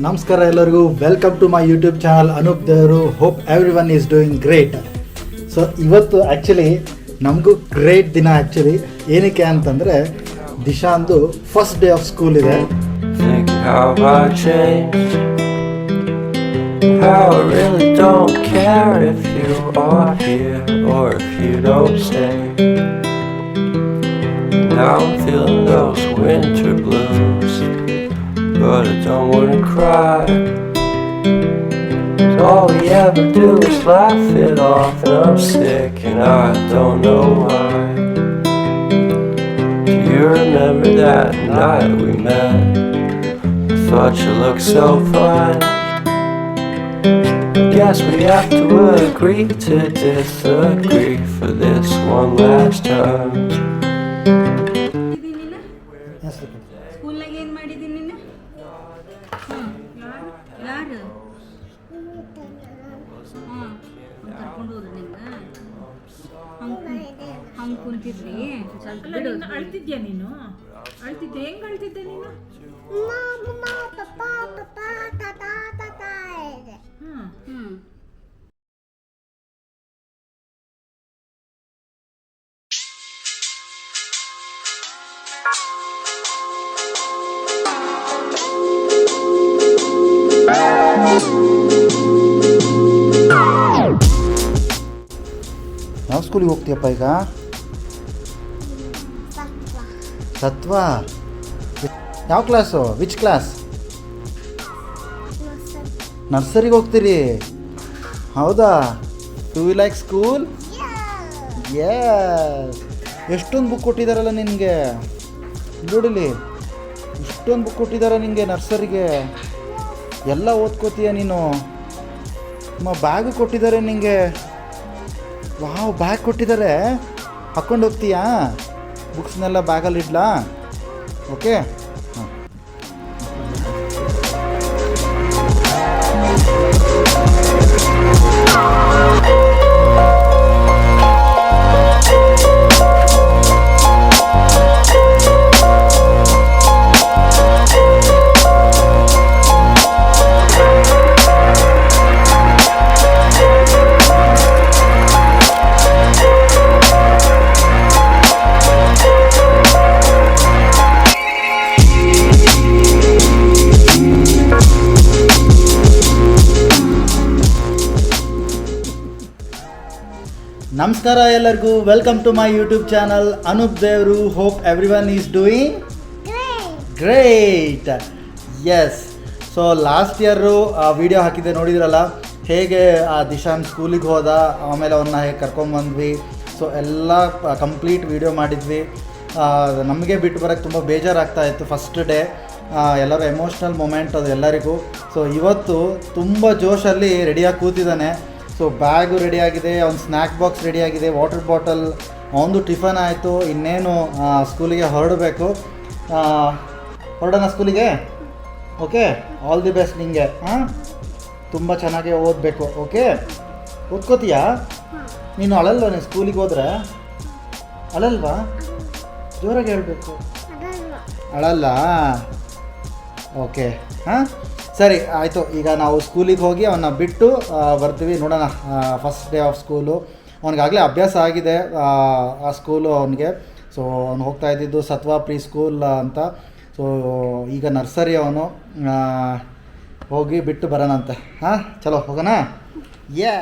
ನಮಸ್ಕಾರ ಎಲ್ಲರಿಗೂ, welcome to my YouTube channel Anoop ದೇವರು. Hope everyone is doing great. So ಇವತ್ತು ಆ್ಯಕ್ಚುಲಿ ನಮಗೂ ಗ್ರೇಟ್ ದಿನ. ಆ್ಯಕ್ಚುಲಿ ಏನಕ್ಕೆ ಅಂತಂದರೆ ದಿಶಾಂದು ಫಸ್ಟ್ ಡೇ ಆಫ್ ಸ್ಕೂಲ್ ಇದೆ. How I really don't care if you are here or if you don't stay. Now I'm feeling those winter blues, but I don't wanna cry. 'Cause all we ever do is laugh it off, and I'm sick and I don't know why. Do you remember that night we met? I thought you looked so fine. Guess we have to agree to disagree for this one last time. ಸ್ಕೂಲ್ನಾಗ ಏನು ಮಾಡಿದ್ದೀನಿ ನೀನು? ಯಾರು ಕರ್ಕೊಂಡು ಹೋದ್ರು ನಿಂಗೆ? ಹಂಗೆ ಕುಂತಿದ್ರಿ? ಸ್ವಲ್ಪ ಬಿಡು. ಅಳ್ತಿದ್ಯಾ ನೀನು? ಅಳ್ತಿದ್ದೆ? ಹೆಂಗೆ ಅಳ್ತಿದ್ದೆ ನೀನು? ಯಾವ ಸ್ಕೂಲಿಗೆ ಹೋಗ್ತೀಯಪ್ಪ ಈಗ? ಸತ್ವ. ಯಾವ ಕ್ಲಾಸು? Which class? ನರ್ಸರಿಗೆ ಹೋಗ್ತೀರಿ? ಹೌದಾ? Do you like school? Yes. ಎಷ್ಟೊಂದು ಬುಕ್ ಕೊಟ್ಟಿದ್ದಾರಲ್ಲ ನಿನಗೆ. ನೋಡಿಲಿ, ಇಷ್ಟೊಂದು ಬುಕ್ ಕೊಟ್ಟಿದ್ದಾರೆ ನಿನಗೆ ನರ್ಸರಿಗೆ. ಎಲ್ಲ ಓದ್ಕೋತೀಯ ನೀನು. ಬ್ಯಾಗು ಕೊಟ್ಟಿದ್ದಾರೆ ನಿನಗೆ. ವಾವ್, ಬ್ಯಾಗ್ ಕೊಟ್ಟಿದ್ದಾರೆ. ಹಾಕ್ಕೊಂಡು ಹೋಗ್ತೀಯಾ? ಬುಕ್ಸ್ನೆಲ್ಲ ಬ್ಯಾಗಲ್ಲಿ ಇಡ್ಲಾ? ಓಕೆ. ಹಾಂ. ನಮಸ್ಕಾರ ಎಲ್ಲರಿಗೂ, welcome to my YouTube channel Anoop ದೇವರು. Hope everyone is doing great. Yes. So last year video ಹಾಕಿದ್ದೆ, ನೋಡಿದ್ರಲ್ಲ ಹೇಗೆ ದಿಶಾನ್ ಸ್ಕೂಲಿಗೆ ಹೋದ, ಆಮೇಲೆ ಅವನ್ನ ಹೇಗೆ ಕರ್ಕೊಂಬಂದ್ವಿ. ಸೊ ಎಲ್ಲ ಕಂಪ್ಲೀಟ್ ವಿಡಿಯೋ ಮಾಡಿದ್ವಿ. ನಮಗೆ ಬಿಟ್ಟು ಬರೋಕ್ಕೆ ತುಂಬ ಬೇಜಾರಾಗ್ತಾಯಿತ್ತು ಫಸ್ಟ್ ಡೇ. ಎಲ್ಲರೂ ಎಮೋಷ್ನಲ್ ಮೂಮೆಂಟ್ ಅದು ಎಲ್ಲರಿಗೂ. ಸೊ ಇವತ್ತು ತುಂಬ ಜೋಶಲ್ಲಿ ರೆಡಿಯಾಗಿ ಕೂತಿದ್ದಾನೆ. ಸೊ ಬ್ಯಾಗು ರೆಡಿಯಾಗಿದೆ, ಅವ್ನ ಸ್ನ್ಯಾಕ್ ಬಾಕ್ಸ್ ರೆಡಿಯಾಗಿದೆ, ವಾಟರ್ ಬಾಟಲ್, ಅವನದು ಟಿಫನ್ ಆಯಿತು. ಇನ್ನೇನು ಸ್ಕೂಲಿಗೆ ಹೊರಡಬೇಕು. ಹೊರಡೋಣ ಸ್ಕೂಲಿಗೆ? ಓಕೆ, ಆಲ್ ದಿ ಬೆಸ್ಟ್ ನಿಮಗೆ. ಹಾಂ, ತುಂಬ ಚೆನ್ನಾಗಿ ಓದಬೇಕು. ಓಕೆ, ಓದ್ಕೋತೀಯಾ ನೀನು? ಅಳಲ್ವಾ ನೀನು ಸ್ಕೂಲಿಗೆ ಹೋದರೆ? ಅಳಲ್ವಾ? ಜೋರಾಗಿ ಹೇಳಬೇಕು. ಅಳಲ್ಲ? ಓಕೆ. ಹಾಂ, ಸರಿ ಆಯಿತು. ಈಗ ನಾವು ಸ್ಕೂಲಿಗೆ ಹೋಗಿ ಅವನ್ನ ಬಿಟ್ಟು ಬರ್ತೀವಿ. ನೋಡೋಣ, ಫಸ್ಟ್ ಡೇ ಆಫ್ ಸ್ಕೂಲು. ಅವನಿಗಾಗಲೇ ಅಭ್ಯಾಸ ಆಗಿದೆ ಆ ಸ್ಕೂಲು ಅವನಿಗೆ. ಸೊ ಅವನು ಹೋಗ್ತಾ ಇದ್ದಿದ್ದು ಸತ್ವ ಪ್ರೀ ಸ್ಕೂಲ್ ಅಂತ. ಸೊ ಈಗ ನರ್ಸರಿ ಅವನು. ಹೋಗಿ ಬಿಟ್ಟು ಬರೋಣಂತೆ. ಹಾಂ, ಚಲೋ ಹೋಗೋಣ. ಯಾ